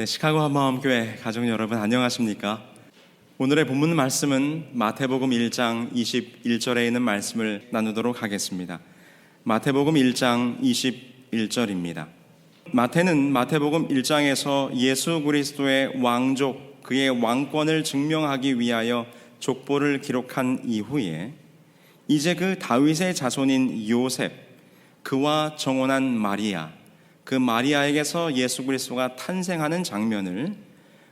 시카고 한마음교회 가족 여러분 안녕하십니까? 오늘의 본문 말씀은 마태복음 1장 21절에 있는 말씀을 나누도록 하겠습니다. 마태복음 1장 21절입니다. 마태는 마태복음 1장에서 예수 그리스도의 왕족, 그의 왕권을 증명하기 위하여 족보를 기록한 이후에 이제 그 다윗의 자손인 요셉, 그와 정혼한 마리아, 그 마리아에게서 예수 그리스도가 탄생하는 장면을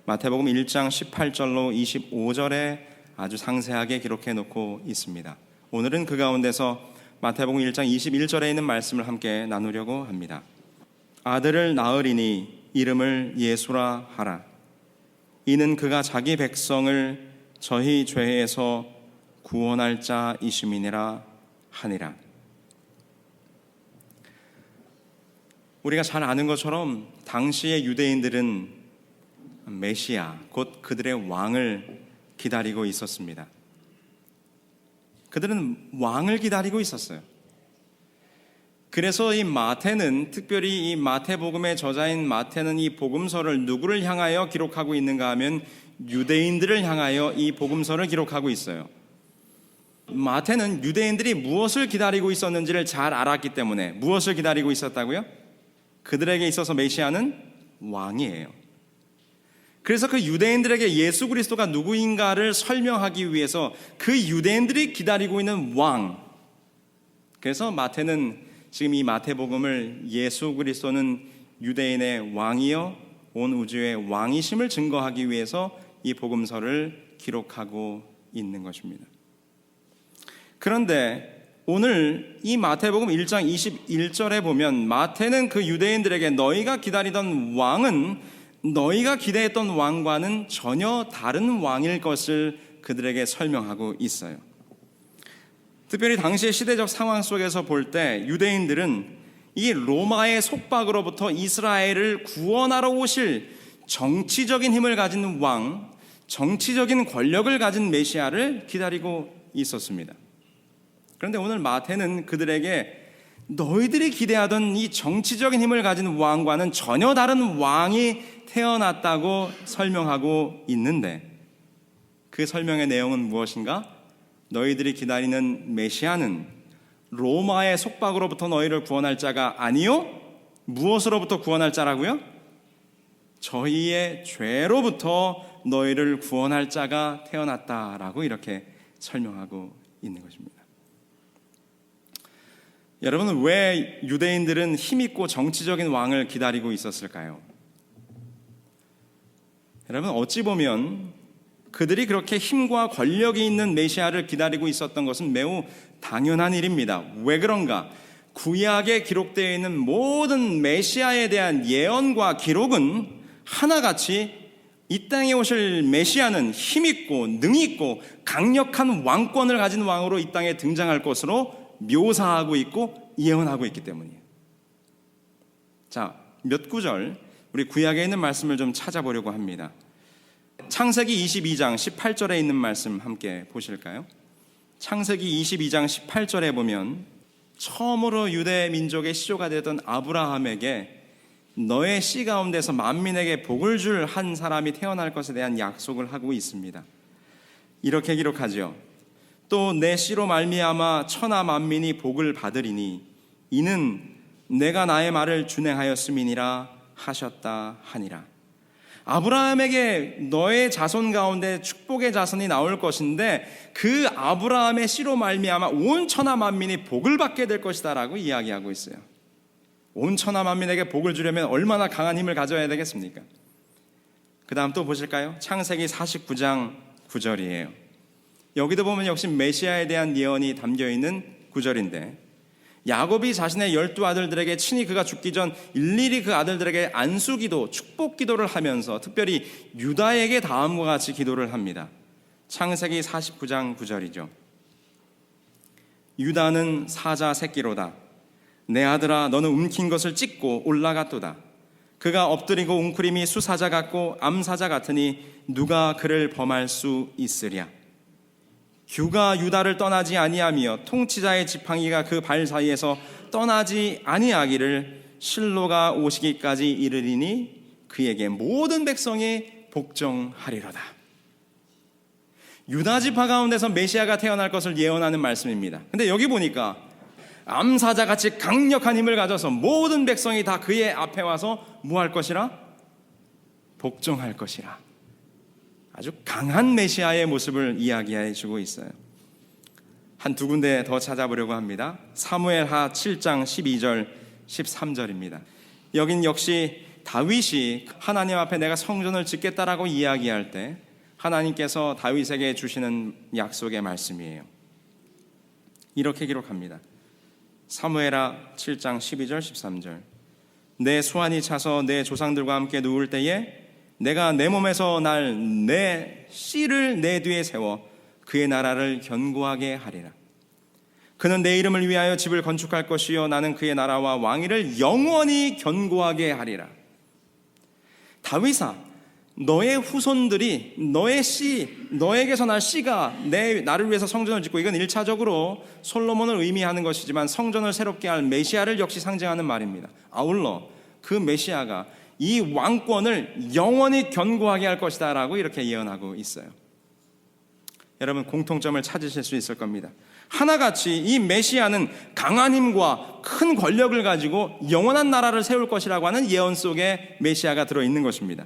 마태복음 1장 18절로 25절에 아주 상세하게 기록해 놓고 있습니다. 오늘은 그 가운데서 마태복음 1장 21절에 있는 말씀을 함께 나누려고 합니다. 아들을 낳으리니 이름을 예수라 하라. 이는 그가 자기 백성을 저희 죄에서 구원할 자이심이니라 하니라. 우리가 잘 아는 것처럼 당시의 유대인들은 메시아, 곧 그들의 왕을 기다리고 있었습니다. 그들은 왕을 기다리고 있었어요. 그래서 이 마태는, 특별히 이 마태복음의 저자인 마태는 이 복음서를 누구를 향하여 기록하고 있는가 하면 유대인들을 향하여 이 복음서를 기록하고 있어요. 마태는 유대인들이 무엇을 기다리고 있었는지를 잘 알았기 때문에. 무엇을 기다리고 있었다고요? 그들에게 있어서 메시아는 왕이에요. 그래서 그 유대인들에게 예수 그리스도가 누구인가를 설명하기 위해서 그 유대인들이 기다리고 있는 왕, 그래서 마태는 지금 이 마태복음을 예수 그리스도는 유대인의 왕이요 온 우주의 왕이심을 증거하기 위해서 이 복음서를 기록하고 있는 것입니다. 그런데 오늘 이 마태복음 1장 21절에 보면 마태는 그 유대인들에게 너희가 기다리던 왕은 너희가 기대했던 왕과는 전혀 다른 왕일 것을 그들에게 설명하고 있어요. 특별히 당시의 시대적 상황 속에서 볼 때 유대인들은 이 로마의 속박으로부터 이스라엘을 구원하러 오실 정치적인 힘을 가진 왕, 정치적인 권력을 가진 메시아를 기다리고 있었습니다. 그런데 오늘 마태는 그들에게 너희들이 기대하던 이 정치적인 힘을 가진 왕과는 전혀 다른 왕이 태어났다고 설명하고 있는데, 그 설명의 내용은 무엇인가? 너희들이 기다리는 메시아는 로마의 속박으로부터 너희를 구원할 자가 아니요, 무엇으로부터 구원할 자라고요? 저희의 죄로부터 너희를 구원할 자가 태어났다라고 이렇게 설명하고 있는 것입니다. 여러분은 왜 유대인들은 힘있고 정치적인 왕을 기다리고 있었을까요? 여러분, 어찌 보면 그들이 그렇게 힘과 권력이 있는 메시아를 기다리고 있었던 것은 매우 당연한 일입니다. 왜 그런가? 구약에 기록되어 있는 모든 메시아에 대한 예언과 기록은 하나같이 이 땅에 오실 메시아는 힘있고 능있고 강력한 왕권을 가진 왕으로 이 땅에 등장할 것으로 묘사하고 있고 예언하고 있기 때문이에요. 자, 몇 구절 우리 구약에 있는 말씀을 좀 찾아보려고 합니다. 창세기 22장 18절에 있는 말씀 함께 보실까요? 창세기 22장 18절에 보면 처음으로 유대 민족의 시조가 되던 아브라함에게 너의 씨 가운데서 만민에게 복을 줄 한 사람이 태어날 것에 대한 약속을 하고 있습니다. 이렇게 기록하죠. 또 내 씨로 말미암아 천하 만민이 복을 받으리니 이는 내가 나의 말을 준행하였음이니라 하셨다 하니라. 아브라함에게 너의 자손 가운데 축복의 자손이 나올 것인데 그 아브라함의 씨로 말미암아 온 천하 만민이 복을 받게 될 것이다 라고 이야기하고 있어요. 온 천하 만민에게 복을 주려면 얼마나 강한 힘을 가져야 되겠습니까? 그 다음 또 보실까요? 창세기 49장 9절이에요. 여기도 보면 역시 메시아에 대한 예언이 담겨있는 구절인데, 야곱이 자신의 12아들들에게 친히 그가 죽기 전 일일이 그 아들들에게 안수기도, 축복기도를 하면서 특별히 유다에게 다음과 같이 기도를 합니다. 창세기 49장 9절이죠. 유다는 사자 새끼로다. 내 아들아, 너는 움킨 것을 찢고 올라갔도다. 그가 엎드리고 웅크림이 수사자 같고 암사자 같으니 누가 그를 범할 수 있으랴. 규가 유다를 떠나지 아니하며 통치자의 지팡이가 그 발 사이에서 떠나지 아니하기를 실로가 오시기까지 이르리니 그에게 모든 백성이 복종하리로다. 유다 지파 가운데서 메시아가 태어날 것을 예언하는 말씀입니다. 근데 여기 보니까 암사자같이 강력한 힘을 가져서 모든 백성이 다 그의 앞에 와서 뭐 할 것이라? 복종할 것이라. 아주 강한 메시아의 모습을 이야기해 주고 있어요. 한 두 군데 더 찾아보려고 합니다. 사무엘하 7장 12절 13절입니다. 여긴 역시 다윗이 하나님 앞에 내가 성전을 짓겠다라고 이야기할 때 하나님께서 다윗에게 주시는 약속의 말씀이에요. 이렇게 기록합니다. 사무엘하 7장 12절 13절. 내 수완이 차서 내 조상들과 함께 누울 때에 내가 내 몸에서 날 내 씨를 내 뒤에 세워 그의 나라를 견고하게 하리라. 그는 내 이름을 위하여 집을 건축할 것이요 나는 그의 나라와 왕위를 영원히 견고하게 하리라. 다윗아, 너의 후손들이 너의 씨, 너에게서 날 씨가 나를 위해서 성전을 짓고, 이건 1차적으로 솔로몬을 의미하는 것이지만 성전을 새롭게 할 메시아를 역시 상징하는 말입니다. 아울러 그 메시아가 이 왕권을 영원히 견고하게 할 것이다 라고 이렇게 예언하고 있어요. 여러분, 공통점을 찾으실 수 있을 겁니다. 하나같이 이 메시아는 강한 힘과 큰 권력을 가지고 영원한 나라를 세울 것이라고 하는 예언 속에 메시아가 들어있는 것입니다.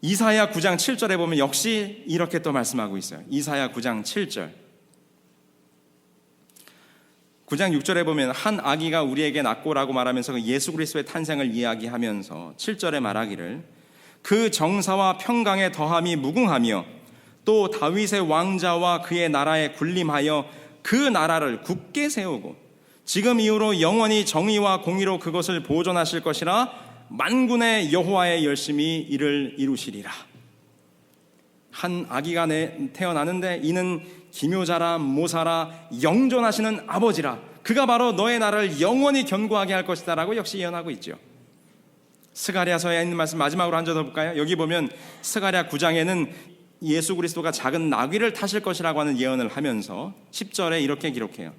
이사야 9장 7절에 보면 역시 이렇게 또 말씀하고 있어요. 이사야 9장 7절. 9장 6절에 보면 한 아기가 우리에게 낳고라고 말하면서 그 예수 그리스도의 탄생을 이야기하면서 7절에 말하기를 그 정사와 평강의 더함이 무궁하며 또 다윗의 왕자와 그의 나라에 군림하여 그 나라를 굳게 세우고 지금 이후로 영원히 정의와 공의로 그것을 보존하실 것이라 만군의 여호와의 열심히 이를 이루시리라. 한 아기가 태어나는데 이는 기묘자라 모사라 영존하시는 아버지라. 그가 바로 너의 나라를 영원히 견고하게 할 것이다 라고 역시 예언하고 있죠. 스가랴서에 있는 말씀 마지막으로 한 절 더 볼까요? 여기 보면 스가랴 9장에는 예수 그리스도가 작은 나귀를 타실 것이라고 하는 예언을 하면서 10절에 이렇게 기록해요.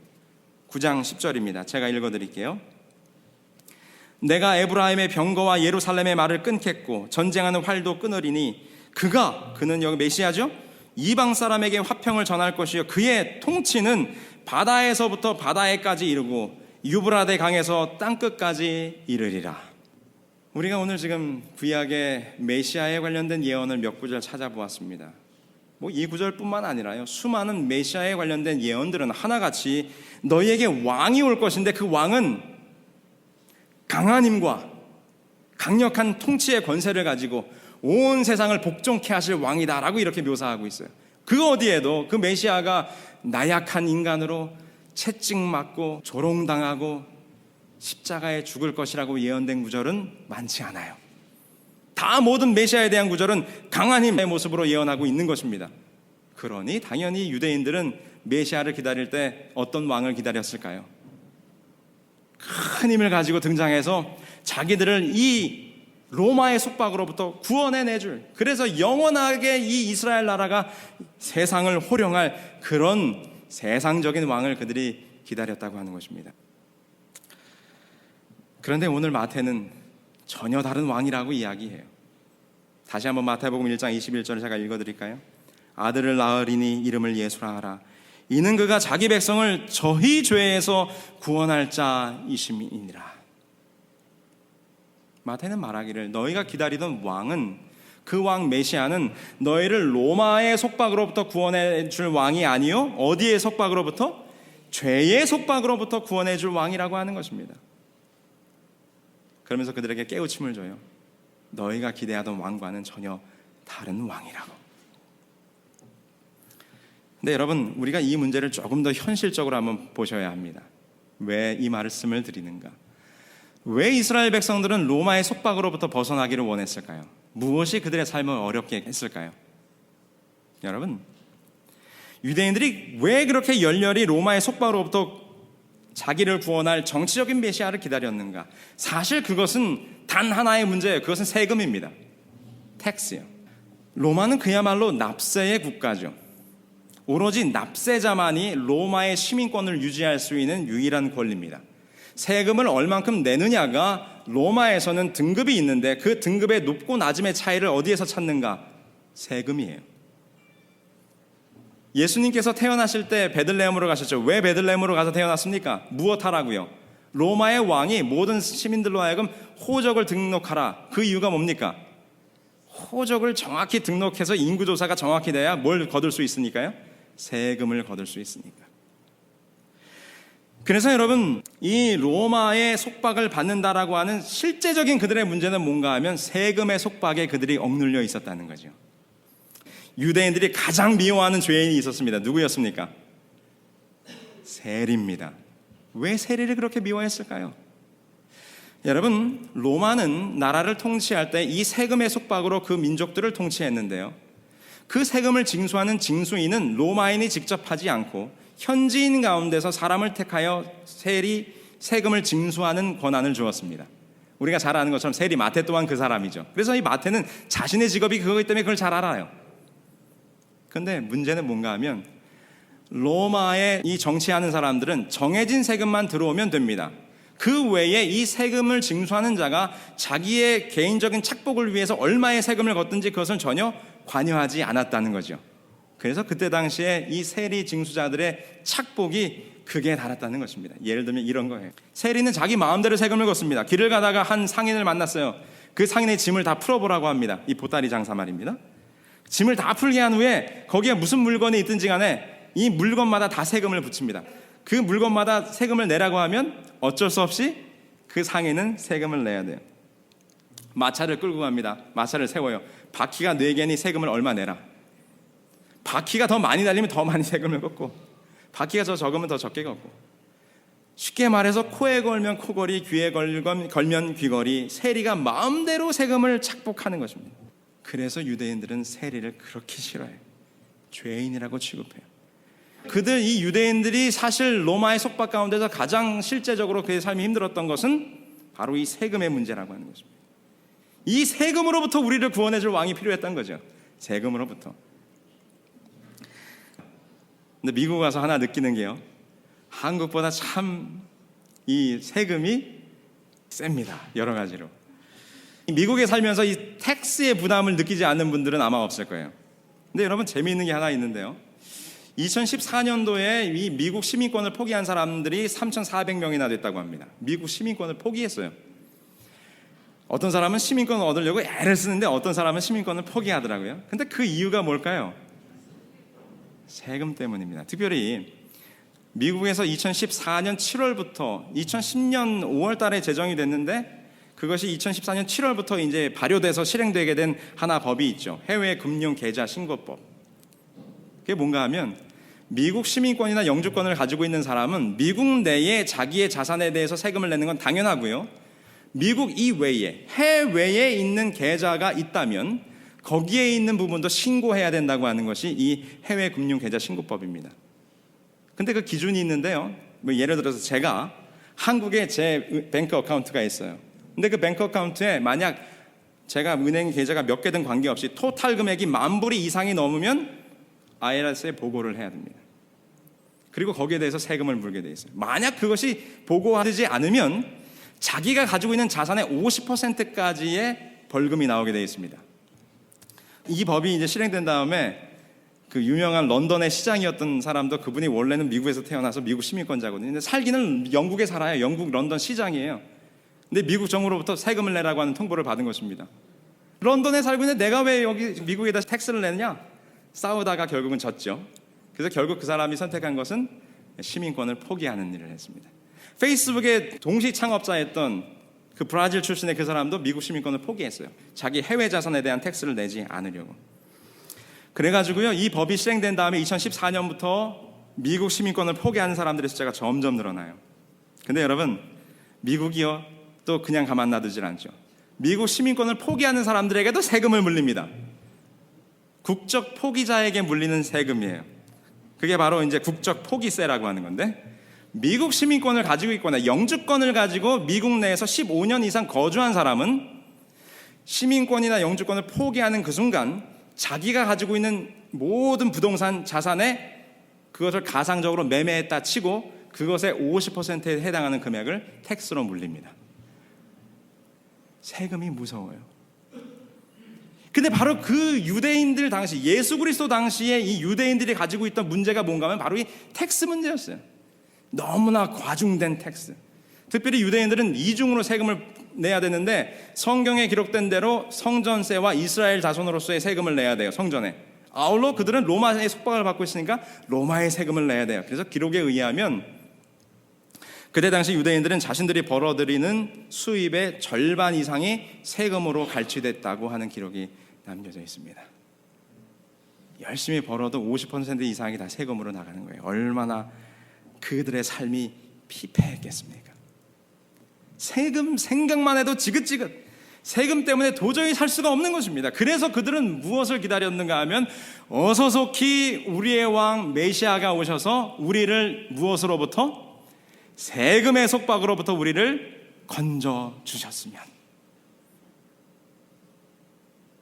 9장 10절입니다. 제가 읽어드릴게요. 내가 에브라임의 병거와 예루살렘의 말을 끊겠고 전쟁하는 활도 끊으리니 그는 여기 메시아죠? 이방 사람에게 화평을 전할 것이요 그의 통치는 바다에서부터 바다에까지 이르고 유브라데 강에서 땅끝까지 이르리라. 우리가 오늘 지금 구약의 메시아에 관련된 예언을 몇 구절 찾아보았습니다. 이 구절뿐만 아니라요, 수많은 메시아에 관련된 예언들은 하나같이 너희에게 왕이 올 것인데 그 왕은 강한 힘과 강력한 통치의 권세를 가지고 온 세상을 복종케 하실 왕이다 라고 이렇게 묘사하고 있어요. 그 어디에도 그 메시아가 나약한 인간으로 채찍맞고 조롱당하고 십자가에 죽을 것이라고 예언된 구절은 많지 않아요. 다 모든 메시아에 대한 구절은 강한 힘의 모습으로 예언하고 있는 것입니다. 그러니 당연히 유대인들은 메시아를 기다릴 때 어떤 왕을 기다렸을까요? 큰 힘을 가지고 등장해서 자기들을 이 로마의 속박으로부터 구원해 내줄, 그래서 영원하게 이 이스라엘 나라가 세상을 호령할 그런 세상적인 왕을 그들이 기다렸다고 하는 것입니다. 그런데 오늘 마태는 전혀 다른 왕이라고 이야기해요. 다시 한번 마태복음 1장 21절을 제가 읽어드릴까요? 아들을 낳으리니 이름을 예수라 하라. 이는 그가 자기 백성을 저희 죄에서 구원할 자이심이니라. 마태는 말하기를 너희가 기다리던 왕은, 그 왕 메시아는 너희를 로마의 속박으로부터 구원해 줄 왕이 아니요 어디의 속박으로부터? 죄의 속박으로부터 구원해 줄 왕이라고 하는 것입니다. 그러면서 그들에게 깨우침을 줘요. 너희가 기대하던 왕과는 전혀 다른 왕이라고. 근데 여러분, 우리가 이 문제를 조금 더 현실적으로 한번 보셔야 합니다. 왜 이 말씀을 드리는가? 왜 이스라엘 백성들은 로마의 속박으로부터 벗어나기를 원했을까요? 무엇이 그들의 삶을 어렵게 했을까요? 여러분, 유대인들이 왜 그렇게 열렬히 로마의 속박으로부터 자기를 구원할 정치적인 메시아를 기다렸는가? 사실 그것은 단 하나의 문제예요. 그것은 세금입니다. 텍스요. 로마는 그야말로 납세의 국가죠. 오로지 납세자만이 로마의 시민권을 유지할 수 있는 유일한 권리입니다. 세금을 얼만큼 내느냐가 로마에서는 등급이 있는데 그 등급의 높고 낮음의 차이를 어디에서 찾는가? 세금이에요. 예수님께서 태어나실 때 베들레헴으로 가셨죠. 왜 베들레헴으로 가서 태어났습니까? 무엇하라고요? 로마의 왕이 모든 시민들로 하여금 호적을 등록하라. 그 이유가 뭡니까? 호적을 정확히 등록해서 인구조사가 정확히 돼야 뭘 거둘 수 있으니까요? 세금을 거둘 수 있으니까. 그래서 여러분, 이 로마의 속박을 받는다라고 하는 실제적인 그들의 문제는 뭔가 하면 세금의 속박에 그들이 억눌려 있었다는 거죠. 유대인들이 가장 미워하는 죄인이 있었습니다. 누구였습니까? 세리입니다. 왜 세리를 그렇게 미워했을까요? 여러분, 로마는 나라를 통치할 때 이 세금의 속박으로 그 민족들을 통치했는데요, 그 세금을 징수하는 징수인은 로마인이 직접 하지 않고 현지인 가운데서 사람을 택하여 세금을 징수하는 권한을 주었습니다. 우리가 잘 아는 것처럼 세리 마태 또한 그 사람이죠. 그래서 이 마태는 자신의 직업이 그거기 때문에 그걸 잘 알아요. 그런데 문제는 뭔가 하면 로마의 이 정치하는 사람들은 정해진 세금만 들어오면 됩니다. 그 외에 이 세금을 징수하는 자가 자기의 개인적인 착복을 위해서 얼마의 세금을 걷든지 그것을 전혀 관여하지 않았다는 거죠. 그래서 그때 당시에 이 세리 징수자들의 착복이 극에 달했다는 것입니다. 예를 들면 이런 거예요. 세리는 자기 마음대로 세금을 걷습니다. 길을 가다가 한 상인을 만났어요. 그 상인의 짐을 다 풀어보라고 합니다. 이 보따리 장사 말입니다. 짐을 다 풀게 한 후에 거기에 무슨 물건이 있든지 간에 이 물건마다 다 세금을 붙입니다. 그 물건마다 세금을 내라고 하면 어쩔 수 없이 그 상인은 세금을 내야 돼요. 마차를 끌고 갑니다. 마차를 세워요. 바퀴가 4개니 세금을 얼마 내라. 바퀴가 더 많이 달리면 더 많이 세금을 걷고, 바퀴가 더 적으면 더 적게 걷고, 쉽게 말해서 코에 걸면 코걸이, 귀에 걸면 귀걸이, 세리가 마음대로 세금을 착복하는 것입니다. 그래서 유대인들은 세리를 그렇게 싫어해요. 죄인이라고 취급해요. 이 유대인들이 사실 로마의 속박 가운데서 가장 실제적으로 그의 삶이 힘들었던 것은 바로 이 세금의 문제라고 하는 것입니다. 이 세금으로부터 우리를 구원해줄 왕이 필요했던 거죠. 세금으로부터. 근데 미국 와서 하나 느끼는 게요, 한국보다 참 이 세금이 셉니다. 여러 가지로. 미국에 살면서 이 텍스의 부담을 느끼지 않는 분들은 아마 없을 거예요. 근데 여러분, 재미있는 게 하나 있는데요, 2014년도에 이 미국 시민권을 포기한 사람들이 3,400명이나 됐다고 합니다. 미국 시민권을 포기했어요. 어떤 사람은 시민권을 얻으려고 애를 쓰는데 어떤 사람은 시민권을 포기하더라고요. 근데 그 이유가 뭘까요? 세금 때문입니다. 특별히 미국에서 2014년 7월부터 2010년 5월 달에 제정이 됐는데, 그것이 2014년 7월부터 이제 발효돼서 실행되게 된 하나 법이 있죠. 해외 금융 계좌 신고법. 그게 뭔가 하면 미국 시민권이나 영주권을 가지고 있는 사람은 미국 내에 자기의 자산에 대해서 세금을 내는 건 당연하고요, 미국 이외에 해외에 있는 계좌가 있다면 거기에 있는 부분도 신고해야 된다고 하는 것이 이 해외 금융 계좌 신고법입니다. 근데 그 기준이 있는데요, 뭐 예를 들어서 제가 한국에 제 뱅크 어카운트가 있어요. 근데 그 뱅크 어카운트에 만약 제가 은행 계좌가 몇 개든 관계없이 토탈 금액이 10,000불이 이상이 넘으면 IRS에 보고를 해야 됩니다. 그리고 거기에 대해서 세금을 물게 돼 있어요. 만약 그것이 보고하지 않으면 자기가 가지고 있는 자산의 50%까지의 벌금이 나오게 돼 있습니다. 이 법이 이제 실행된 다음에 그 유명한 런던의 시장이었던 사람도, 그분이 원래는 미국에서 태어나서 미국 시민권자거든요. 근데 살기는 영국에 살아요. 영국 런던 시장이에요. 근데 미국 정부로부터 세금을 내라고 하는 통보를 받은 것입니다. 런던에 살고 있는데 내가 왜 여기 미국에다 텍스를 내느냐? 싸우다가 결국은 졌죠. 그래서 결국 그 사람이 선택한 것은 시민권을 포기하는 일을 했습니다. 페이스북의 동시 창업자였던 그 브라질 출신의 그 사람도 미국 시민권을 포기했어요. 자기 해외 자산에 대한 텍스를 내지 않으려고. 그래가지고요, 이 법이 실행된 다음에 2014년부터 미국 시민권을 포기하는 사람들의 숫자가 점점 늘어나요. 근데 여러분, 미국이요 또 그냥 가만 놔두질 않죠. 미국 시민권을 포기하는 사람들에게도 세금을 물립니다. 국적 포기자에게 물리는 세금이에요. 그게 바로 이제 국적 포기세라고 하는 건데, 미국 시민권을 가지고 있거나 영주권을 가지고 미국 내에서 15년 이상 거주한 사람은 시민권이나 영주권을 포기하는 그 순간 자기가 가지고 있는 모든 부동산 자산에 그것을 가상적으로 매매했다 치고 그것의 50%에 해당하는 금액을 텍스로 물립니다. 세금이 무서워요. 근데 바로 그 유대인들 당시, 예수 그리스도 당시에 이 유대인들이 가지고 있던 문제가 뭔가 하면 바로 이 텍스 문제였어요. 너무나 과중된 텍스. 특별히 유대인들은 이중으로 세금을 내야 되는데 성경에 기록된 대로 성전세와 이스라엘 자손으로서의 세금을 내야 돼요. 성전에. 아울러 그들은 로마의 속박을 받고 있으니까 로마의 세금을 내야 돼요. 그래서 기록에 의하면 그때 당시 유대인들은 자신들이 벌어들이는 수입의 절반 이상이 세금으로 갈취됐다고 하는 기록이 남겨져 있습니다. 열심히 벌어도 50% 이상이 다 세금으로 나가는 거예요. 얼마나 그들의 삶이 피폐했겠습니까? 세금 생각만 해도 지긋지긋, 세금 때문에 도저히 살 수가 없는 것입니다. 그래서 그들은 무엇을 기다렸는가 하면 어서속히 우리의 왕 메시아가 오셔서 우리를 무엇으로부터? 세금의 속박으로부터 우리를 건져 주셨으면.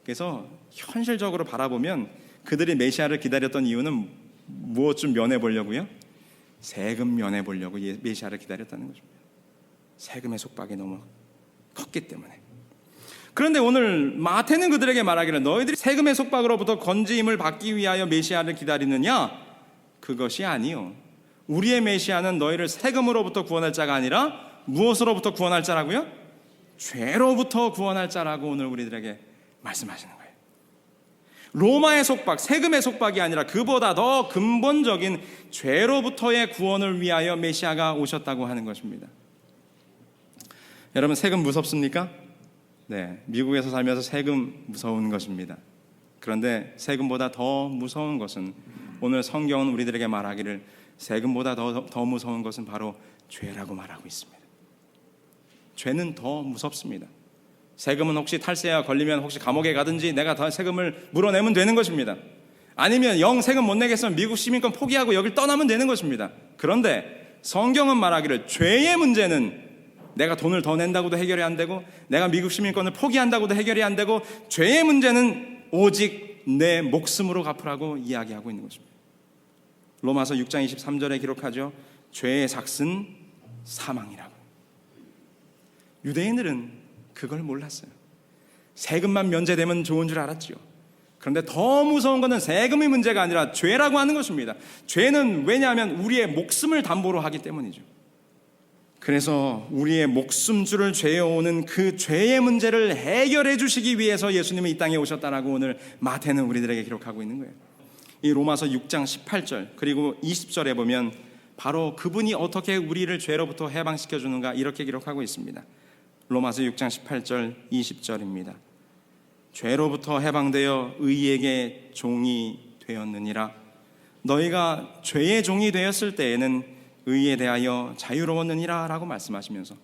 그래서 현실적으로 바라보면 그들이 메시아를 기다렸던 이유는 무엇 좀 면해 보려고요? 세금 면해 보려고 메시아를 기다렸다는 것입니다. 세금의 속박이 너무 컸기 때문에. 그런데 오늘 마태는 그들에게 말하기를 너희들이 세금의 속박으로부터 건지임을 받기 위하여 메시아를 기다리느냐? 그것이 아니요. 우리의 메시아는 너희를 세금으로부터 구원할 자가 아니라 무엇으로부터 구원할 자라고요? 죄로부터 구원할 자라고 오늘 우리들에게 말씀하시는 거예요. 로마의 속박, 세금의 속박이 아니라 그보다 더 근본적인 죄로부터의 구원을 위하여 메시아가 오셨다고 하는 것입니다. 여러분, 세금 무섭습니까? 네, 미국에서 살면서 세금 무서운 것입니다. 그런데 세금보다 더 무서운 것은 오늘 성경은 우리들에게 말하기를 세금보다 더 무서운 것은 바로 죄라고 말하고 있습니다. 죄는 더 무섭습니다. 세금은 혹시 탈세가 걸리면 혹시 감옥에 가든지 내가 더 세금을 물어내면 되는 것입니다. 아니면 영 세금 못 내겠으면 미국 시민권 포기하고 여길 떠나면 되는 것입니다. 그런데 성경은 말하기를 죄의 문제는 내가 돈을 더 낸다고도 해결이 안 되고 내가 미국 시민권을 포기한다고도 해결이 안 되고 죄의 문제는 오직 내 목숨으로 갚으라고 이야기하고 있는 것입니다. 로마서 6장 23절에 기록하죠. 죄의 삭은 사망이라고. 유대인들은 그걸 몰랐어요. 세금만 면제되면 좋은 줄 알았죠. 그런데 더 무서운 것은 세금의 문제가 아니라 죄라고 하는 것입니다. 죄는 왜냐하면 우리의 목숨을 담보로 하기 때문이죠. 그래서 우리의 목숨줄을 죄어오는 그 죄의 문제를 해결해 주시기 위해서 예수님은 이 땅에 오셨다라고 오늘 마태는 우리들에게 기록하고 있는 거예요. 이 로마서 6장 18절 그리고 20절에 보면 바로 그분이 어떻게 우리를 죄로부터 해방시켜 주는가 이렇게 기록하고 있습니다. 로마서 6장 18절 20절입니다. 죄로부터 해방되어 의에게 종이 되었느니라. 너희가 죄의 종이 되었을 때에는 의에 대하여 자유로웠느니라 라고 말씀하시면서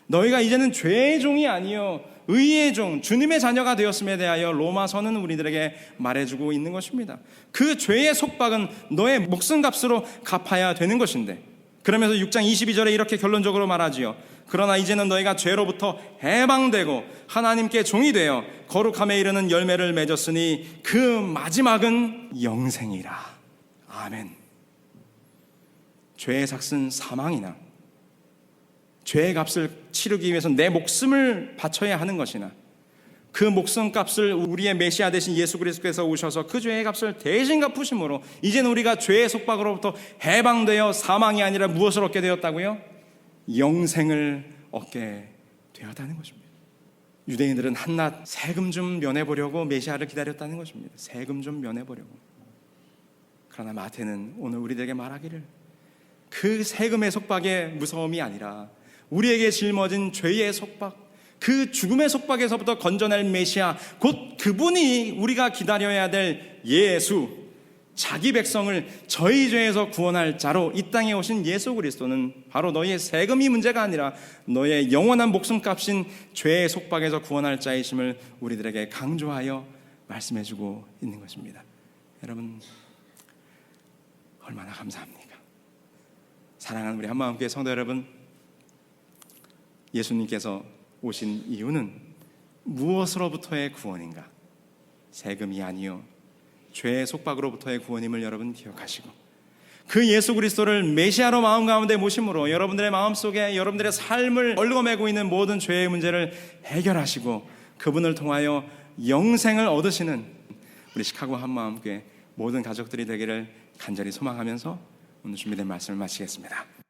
너희가 이제는 죄의 종이 아니요 의의 종, 주님의 자녀가 되었음에 대하여 로마서는 우리들에게 말해주고 있는 것입니다. 그 죄의 속박은 너의 목숨값으로 갚아야 되는 것인데, 그러면서 6장 22절에 이렇게 결론적으로 말하지요. 그러나 이제는 너희가 죄로부터 해방되고 하나님께 종이 되어 거룩함에 이르는 열매를 맺었으니 그 마지막은 영생이라. 아멘. 죄의 삭은 사망이나 죄의 값을 치르기 위해서 내 목숨을 바쳐야 하는 것이나 그 목숨값을 우리의 메시아 되신 예수 그리스도께서 오셔서 그 죄의 값을 대신 갚으심으로 이제는 우리가 죄의 속박으로부터 해방되어 사망이 아니라 무엇을 얻게 되었다고요? 영생을 얻게 되었다는 것입니다. 유대인들은 한낱 세금 좀 면해보려고 메시아를 기다렸다는 것입니다. 세금 좀 면해보려고. 그러나 마태는 오늘 우리들에게 말하기를 그 세금의 속박의 무서움이 아니라 우리에게 짊어진 죄의 속박, 그 죽음의 속박에서부터 건져낼 메시아, 곧 그분이 우리가 기다려야 될 예수, 자기 백성을 저희 죄에서 구원할 자로 이 땅에 오신 예수 그리스도는 바로 너희의 세금이 문제가 아니라 너의 영원한 목숨값인 죄의 속박에서 구원할 자이심을 우리들에게 강조하여 말씀해주고 있는 것입니다. 여러분, 얼마나 감사합니까? 사랑하는 우리 한마음교회 성도 여러분, 예수님께서 오신 이유는 무엇으로부터의 구원인가? 세금이 아니요 죄의 속박으로부터의 구원임을 여러분 기억하시고, 그 예수 그리스도를 메시아로 마음 가운데 모심으로 여러분들의 마음속에 여러분들의 삶을 얽어매고 있는 모든 죄의 문제를 해결하시고 그분을 통하여 영생을 얻으시는 우리 시카고 한마음교회 모든 가족들이 되기를 간절히 소망하면서 오늘 준비된 말씀을 마치겠습니다.